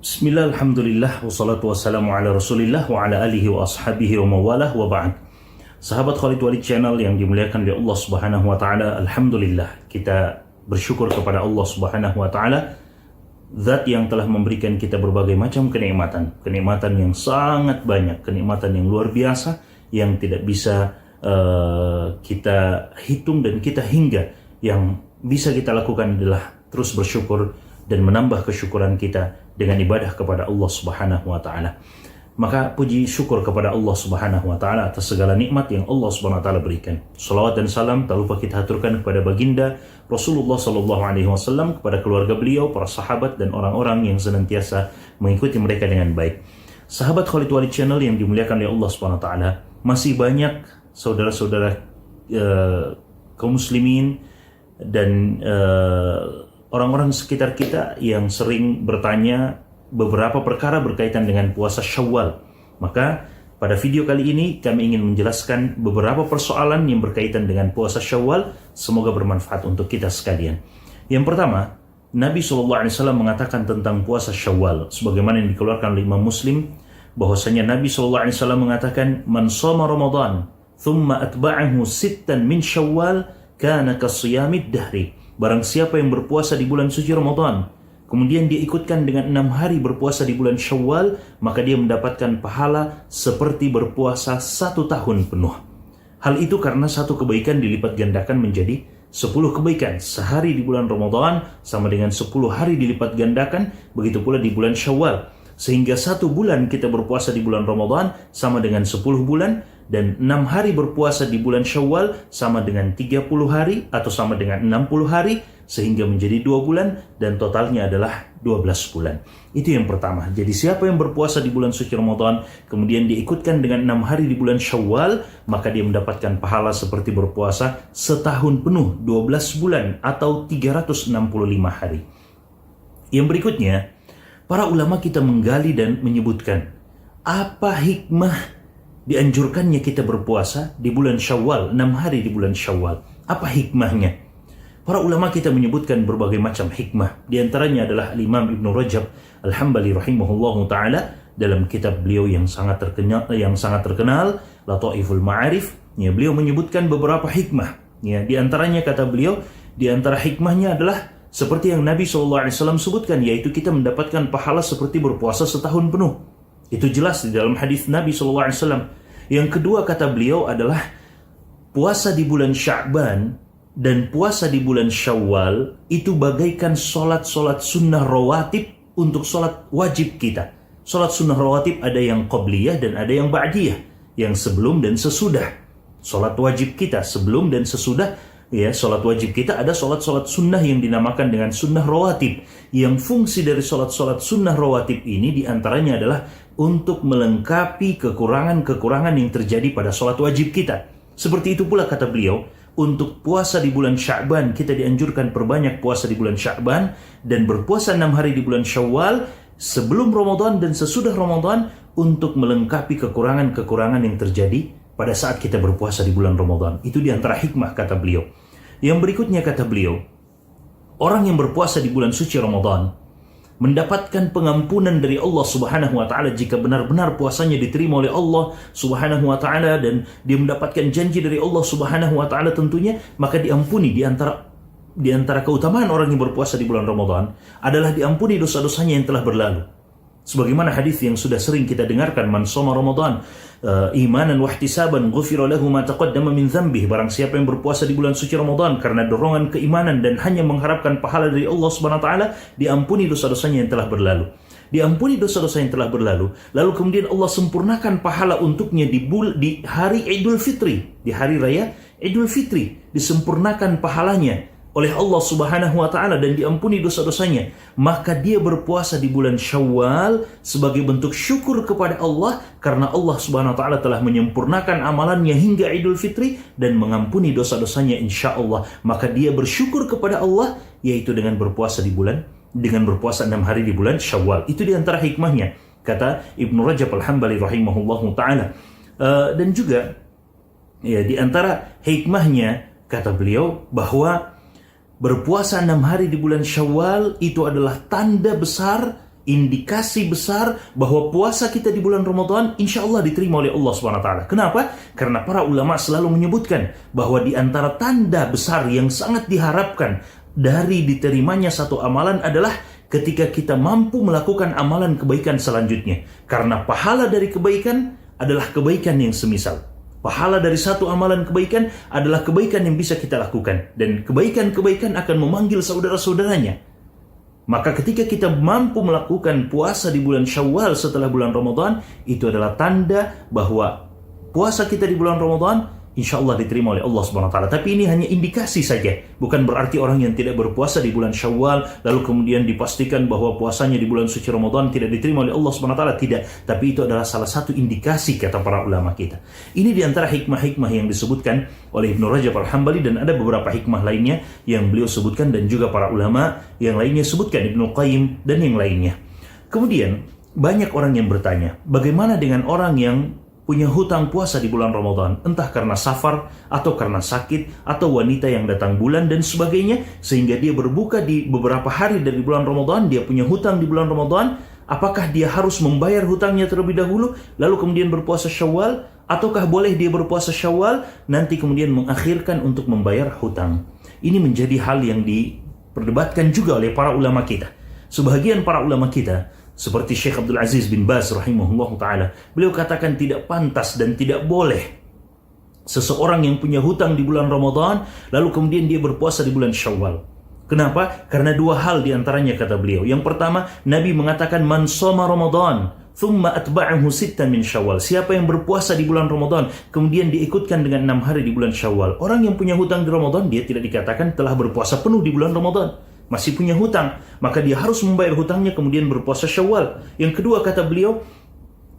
Bismillah, alhamdulillah, wassalatu wassalamu ala rasulillah wa ala alihi wa ashabihi wa mawalah wa ba'd. Sahabat Khalid Walid Channel yang dimuliakan oleh Allah Subhanahu wa Ta'ala, alhamdulillah kita bersyukur kepada Allah Subhanahu wa Ta'ala, Zat yang telah memberikan kita berbagai macam kenikmatan yang sangat banyak, kenikmatan yang luar biasa yang tidak bisa kita hitung dan kita hingga. Yang bisa kita lakukan adalah terus bersyukur dan menambah kesyukuran kita dengan ibadah kepada Allah Subhanahu wa Ta'ala. Maka puji syukur kepada Allah Subhanahu wa Ta'ala atas segala nikmat yang Allah Subhanahu wa Ta'ala berikan. Salawat dan salam tak lupa kita haturkan kepada baginda Rasulullah sallallahu alaihi wasallam, kepada keluarga beliau, para sahabat dan orang-orang yang senantiasa mengikuti mereka dengan baik. Sahabat Khalid Walid Channel yang dimuliakan oleh Allah Subhanahu wa Ta'ala, masih banyak saudara-saudara kaum muslimin dan orang-orang sekitar kita yang sering bertanya beberapa perkara berkaitan dengan puasa Syawal. Maka pada video kali ini kami ingin menjelaskan beberapa persoalan yang berkaitan dengan puasa Syawal. Semoga bermanfaat untuk kita sekalian. Yang pertama, Nabi SAW mengatakan tentang puasa Syawal, sebagaimana yang dikeluarkan oleh Imam Muslim, bahwasanya Nabi SAW mengatakan, "Man shoma Ramadan, thumma atba'ahu sittan min Syawal, kana kasiyamid dahri." Barang siapa yang berpuasa di bulan suci Ramadan, kemudian dia ikutkan dengan 6 hari berpuasa di bulan Syawal, maka dia mendapatkan pahala seperti berpuasa 1 tahun penuh. Hal itu karena satu kebaikan dilipat gandakan menjadi 10 kebaikan. Sehari di bulan Ramadan sama dengan 10 hari dilipat gandakan, begitu pula di bulan Syawal. Sehingga 1 bulan kita berpuasa di bulan Ramadan sama dengan 10 bulan, dan 6 hari berpuasa di bulan Syawal sama dengan 30 hari atau sama dengan 60 hari, sehingga menjadi 2 bulan dan totalnya adalah 12 bulan. Itu yang pertama. Jadi siapa yang berpuasa di bulan suci Ramadan kemudian diikutkan dengan 6 hari di bulan Syawal, maka dia mendapatkan pahala seperti berpuasa setahun penuh, 12 bulan atau 365 hari. Yang berikutnya, para ulama kita menggali dan menyebutkan apa hikmah dianjurkannya kita berpuasa di bulan Syawal, 6 hari di bulan Syawal. Apa hikmahnya? Para ulama kita menyebutkan berbagai macam hikmah. Di antaranya adalah Imam Ibn Rajab Al-Hambali rahimahullahu ta'ala dalam kitab beliau yang sangat terkenal Lataiful Ma'arif, ya, beliau menyebutkan beberapa hikmah. Ya, di antaranya kata beliau, di antara hikmahnya adalah seperti yang Nabi SAW sebutkan, yaitu kita mendapatkan pahala seperti berpuasa setahun penuh. Itu jelas di dalam hadis Nabi SAW. Yang kedua kata beliau adalah puasa di bulan Sya'ban dan puasa di bulan Syawal itu bagaikan solat-solat sunnah rawatib untuk solat wajib kita. Solat sunnah rawatib ada yang qabliyah dan ada yang ba'diyah, yang sebelum dan sesudah. Solat wajib kita sebelum dan sesudah, ya, solat wajib kita ada solat-solat sunnah yang dinamakan dengan sunnah rawatib. Yang fungsi dari solat-solat sunnah rawatib ini diantaranya adalah untuk melengkapi kekurangan-kekurangan yang terjadi pada solat wajib kita. Seperti itu pula kata beliau, untuk puasa di bulan Sya'ban kita dianjurkan perbanyak puasa di bulan Sya'ban dan berpuasa 6 hari di bulan Syawal sebelum Ramadan dan sesudah Ramadan untuk melengkapi kekurangan-kekurangan yang terjadi pada saat kita berpuasa di bulan Ramadan. Itu diantara hikmah kata beliau. Yang berikutnya kata beliau, orang yang berpuasa di bulan suci Ramadan mendapatkan pengampunan dari Allah Subhanahu wa Ta'ala jika benar-benar puasanya diterima oleh Allah Subhanahu wa Ta'ala dan dia mendapatkan janji dari Allah Subhanahu wa Ta'ala tentunya, maka diampuni. Di antara keutamaan orang yang berpuasa di bulan Ramadan adalah diampuni dosa-dosanya yang telah berlalu. Sebagaimana hadis yang sudah sering kita dengarkan, man shoma Ramadan imanan wa ihtisaban ghufira lahu ma taqaddama min dzambih. Barang siapa yang berpuasa di bulan suci Ramadan karena dorongan keimanan dan hanya mengharapkan pahala dari Allah Subhanahu wa Ta'ala, diampuni dosa-dosanya yang telah berlalu. Diampuni dosa-dosa yang telah berlalu, lalu kemudian Allah sempurnakan pahala untuknya di hari Idul Fitri, di hari raya Idul Fitri, disempurnakan pahalanya oleh Allah Subhanahu wa Ta'ala dan diampuni dosa-dosanya. Maka dia berpuasa di bulan Syawal sebagai bentuk syukur kepada Allah karena Allah Subhanahu wa Ta'ala telah menyempurnakan amalannya hingga Idul Fitri dan mengampuni dosa-dosanya insya Allah. Maka dia bersyukur kepada Allah, yaitu dengan berpuasa 6 hari di bulan Syawal. Itu di antara hikmahnya kata Ibn Rajab Al-Hambali rahimahullahu ta'ala. Dan juga ya, di antara hikmahnya kata beliau bahwa berpuasa 6 hari di bulan Syawal itu adalah tanda besar indikasi besar bahwa puasa kita di bulan Ramadan insya Allah diterima oleh Allah SWT. Kenapa? Karena para ulama selalu menyebutkan bahwa di antara tanda besar yang sangat diharapkan dari diterimanya satu amalan adalah ketika kita mampu melakukan amalan kebaikan selanjutnya. Karena pahala dari kebaikan adalah kebaikan yang semisal. Pahala dari satu amalan kebaikan adalah kebaikan yang bisa kita lakukan. Dan kebaikan-kebaikan akan memanggil saudara-saudaranya. Maka ketika kita mampu melakukan puasa di bulan Syawal setelah bulan Ramadan, itu adalah tanda bahwa puasa kita di bulan Ramadan insya Allah diterima oleh Allah SWT. Tapi ini hanya indikasi saja. Bukan berarti orang yang tidak berpuasa di bulan Syawal lalu kemudian dipastikan bahwa puasanya di bulan suci Ramadan tidak diterima oleh Allah SWT. Tidak. Tapi itu adalah salah satu indikasi kata para ulama kita. Ini diantara hikmah-hikmah yang disebutkan oleh Ibnu Rajab Al-Hambali, dan ada beberapa hikmah lainnya yang beliau sebutkan dan juga para ulama yang lainnya sebutkan, Ibnu Qayyim dan yang lainnya. Kemudian banyak orang yang bertanya, bagaimana dengan orang yang punya hutang puasa di bulan Ramadan, entah karena safar atau karena sakit atau wanita yang datang bulan dan sebagainya, sehingga dia berbuka di beberapa hari dari bulan Ramadan, dia punya hutang di bulan Ramadan. Apakah dia harus membayar hutangnya terlebih dahulu lalu kemudian berpuasa Syawal, ataukah boleh dia berpuasa Syawal nanti kemudian mengakhirkan untuk membayar hutang? Ini menjadi hal yang diperdebatkan juga oleh para ulama kita. Sebagian para ulama kita seperti Syekh Abdul Aziz bin Baz rahimahullah ta'ala, beliau katakan tidak pantas dan tidak boleh seseorang yang punya hutang di bulan Ramadan lalu kemudian dia berpuasa di bulan Syawal. Kenapa? Karena dua hal diantaranya kata beliau. Yang pertama, Nabi mengatakan man shoma Ramadan thumma atba'ahu sittan min Syawal. Siapa yang berpuasa di bulan Ramadan kemudian diikutkan dengan 6 hari di bulan Syawal. Orang yang punya hutang di Ramadan, dia tidak dikatakan telah berpuasa penuh di bulan Ramadan. Masih punya hutang, maka dia harus membayar hutangnya kemudian berpuasa Syawal. Yang kedua kata beliau,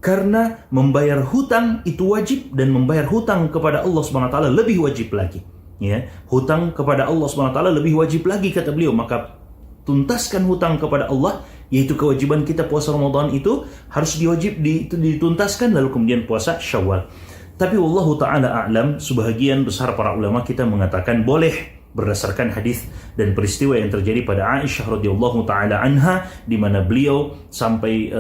karena membayar hutang itu wajib dan membayar hutang kepada Allah SWT lebih wajib lagi. Ya, hutang kepada Allah SWT lebih wajib lagi kata beliau. Maka tuntaskan hutang kepada Allah, yaitu kewajiban kita puasa Ramadan itu harus dituntaskan lalu kemudian puasa Syawal. Tapi wallahu ta'ala a'lam, sebahagian besar para ulama kita mengatakan boleh, berdasarkan hadis dan peristiwa yang terjadi pada Aisyah radhiyallahu taala anha, di mana beliau sampai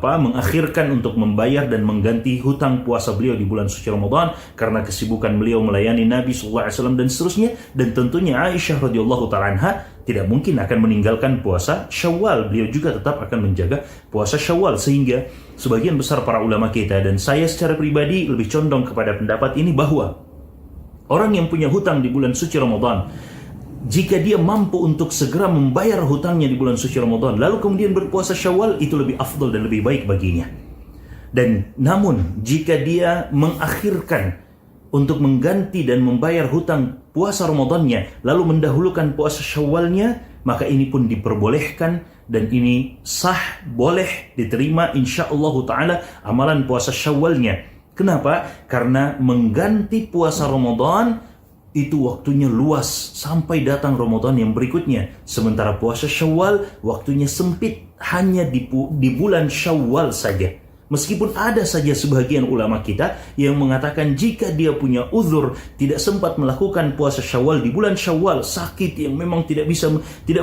mengakhirkan untuk membayar dan mengganti hutang puasa beliau di bulan suci Ramadan karena kesibukan beliau melayani Nabi sallallahu alaihi wasallam dan seterusnya. Dan tentunya Aisyah radhiyallahu taala anha tidak mungkin akan meninggalkan puasa Syawal. Beliau juga tetap akan menjaga puasa Syawal, sehingga sebagian besar para ulama kita dan saya secara pribadi lebih condong kepada pendapat ini bahwa orang yang punya hutang di bulan suci Ramadan, jika dia mampu untuk segera membayar hutangnya di bulan suci Ramadan, lalu kemudian berpuasa Syawal, itu lebih afdal dan lebih baik baginya. Dan namun, jika dia mengakhirkan untuk mengganti dan membayar hutang puasa Ramadannya, lalu mendahulukan puasa Syawalnya, maka ini pun diperbolehkan dan ini sah, boleh diterima insyaallah ta'ala amalan puasa Syawalnya. Kenapa? Karena mengganti puasa Ramadan itu waktunya luas sampai datang Ramadan yang berikutnya. Sementara puasa Syawal waktunya sempit, hanya di bulan Syawal saja. Meskipun ada saja sebagian ulama kita yang mengatakan jika dia punya uzur, tidak sempat melakukan puasa Syawal di bulan Syawal, sakit yang memang tidak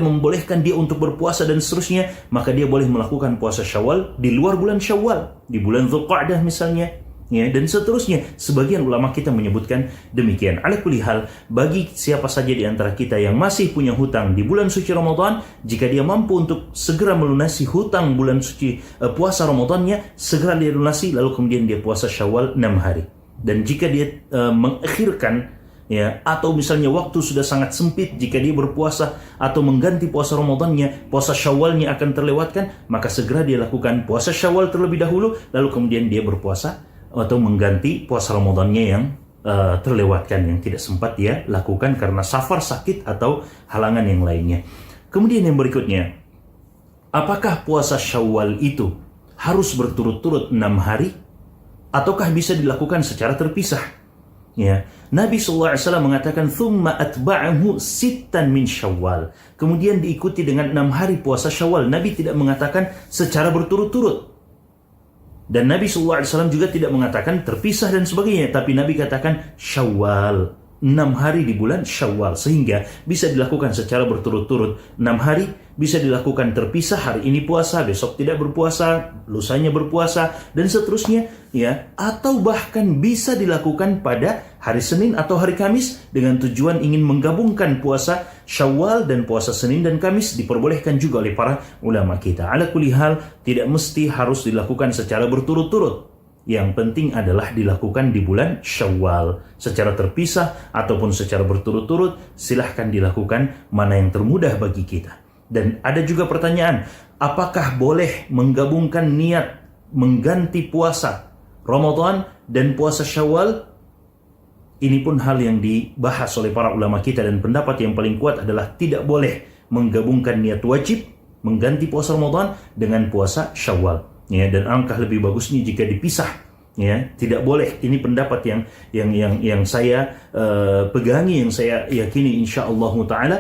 membolehkan dia untuk berpuasa dan seterusnya, maka dia boleh melakukan puasa Syawal di luar bulan Syawal, di bulan Dzulqa'dah misalnya. Ya, dan seterusnya. Sebagian ulama kita menyebutkan demikian. Ala kulli hal, bagi siapa saja di antara kita yang masih punya hutang di bulan suci Ramadan, jika dia mampu untuk segera melunasi hutang bulan suci puasa Ramadannya, segera dia lunasi lalu kemudian dia puasa Syawal 6 hari. Dan jika dia mengakhirkan, ya, atau misalnya waktu sudah sangat sempit, jika dia berpuasa atau mengganti puasa Ramadannya, puasa Syawalnya akan terlewatkan, maka segera dia lakukan puasa Syawal terlebih dahulu, lalu kemudian dia berpuasa atau mengganti puasa Ramadannya yang terlewatkan, yang tidak sempat dia lakukan karena safar, sakit, atau halangan yang lainnya. Kemudian yang berikutnya, apakah puasa Syawal itu harus berturut-turut 6 hari ataukah bisa dilakukan secara terpisah? Ya, Nabi SAW mengatakan thumma atba'ahu sittan min Syawal, kemudian diikuti dengan 6 hari puasa Syawal. Nabi tidak mengatakan secara berturut-turut. Dan Nabi SAW juga tidak mengatakan terpisah dan sebagainya, tapi Nabi katakan Syawal, 6 6 hari di bulan Syawal, sehingga bisa dilakukan secara berturut-turut 6 hari, bisa dilakukan terpisah, hari ini puasa, besok tidak berpuasa, lusanya berpuasa, dan seterusnya, ya. Atau bahkan bisa dilakukan pada hari Senin atau hari Kamis dengan tujuan ingin menggabungkan puasa Syawal dan puasa Senin dan Kamis, diperbolehkan juga oleh para ulama kita. Ala kulli hal, tidak mesti harus dilakukan secara berturut-turut. Yang penting adalah dilakukan di bulan Syawal secara terpisah ataupun secara berturut-turut. Silahkan dilakukan mana yang termudah bagi kita. Dan ada juga pertanyaan, apakah boleh menggabungkan niat mengganti puasa Ramadan dan puasa Syawal? Ini pun hal yang dibahas oleh para ulama kita, dan pendapat yang paling kuat adalah tidak boleh menggabungkan niat wajib mengganti puasa Ramadan dengan puasa Syawal. Ya, dan alangkah lebih bagusnya jika dipisah, ya. Tidak boleh. Ini pendapat yang saya pegangi, yang saya yakini insyaallah taala.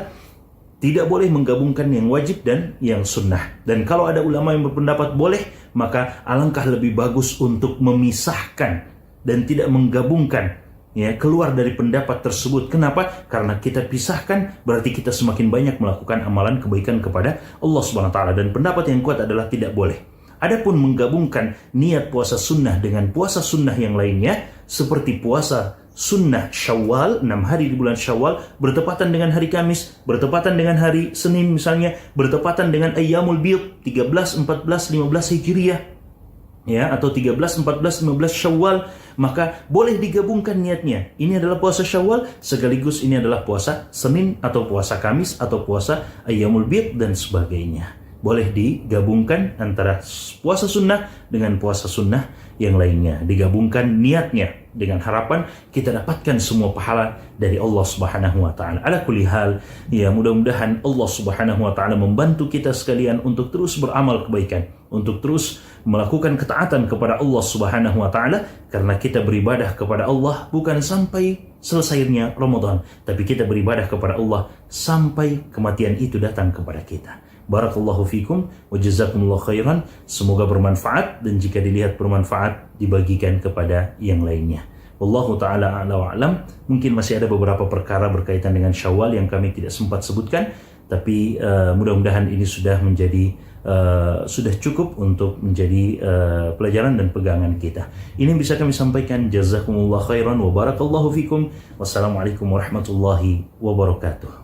Tidak boleh menggabungkan yang wajib dan yang sunnah. Dan kalau ada ulama yang berpendapat boleh, maka alangkah lebih bagus untuk memisahkan dan tidak menggabungkan, ya, keluar dari pendapat tersebut. Kenapa? Karena kita pisahkan berarti kita semakin banyak melakukan amalan kebaikan kepada Allah Subhanahu wa taala, dan pendapat yang kuat adalah tidak boleh. Adapun menggabungkan niat puasa sunnah dengan puasa sunnah yang lainnya, seperti puasa sunnah Syawal, 6 hari di bulan Syawal, bertepatan dengan hari Kamis, bertepatan dengan hari Senin misalnya, bertepatan dengan Ayyamul Bid, 13, 14, 15 Hijriah, ya, atau 13, 14, 15 Syawal, maka boleh digabungkan niatnya. Ini adalah puasa Syawal, sekaligus ini adalah puasa Senin, atau puasa Kamis, atau puasa Ayyamul Bid, dan sebagainya. Boleh digabungkan antara puasa sunnah dengan puasa sunnah yang lainnya. Digabungkan niatnya dengan harapan kita dapatkan semua pahala dari Allah Subhanahu wa taala. Ala kulli hal, ya, mudah-mudahan Allah Subhanahu wa taala membantu kita sekalian untuk terus beramal kebaikan, untuk terus melakukan ketaatan kepada Allah Subhanahu wa taala, karena kita beribadah kepada Allah bukan sampai selesainya Ramadan, tapi kita beribadah kepada Allah sampai kematian itu datang kepada kita. Barakallahu fikum wa jazakumullahu khairan. Semoga bermanfaat, dan jika dilihat bermanfaat, dibagikan kepada yang lainnya. Wallahu ta'ala a'la wa a'lam. Mungkin masih ada beberapa perkara berkaitan dengan Syawal yang kami tidak sempat sebutkan, tapi mudah-mudahan ini sudah menjadi sudah cukup untuk menjadi pelajaran dan pegangan kita. Ini yang bisa kami sampaikan. Jazakumullahu khairan wa barakallahu fikum. Wassalamualaikum warahmatullahi wabarakatuh.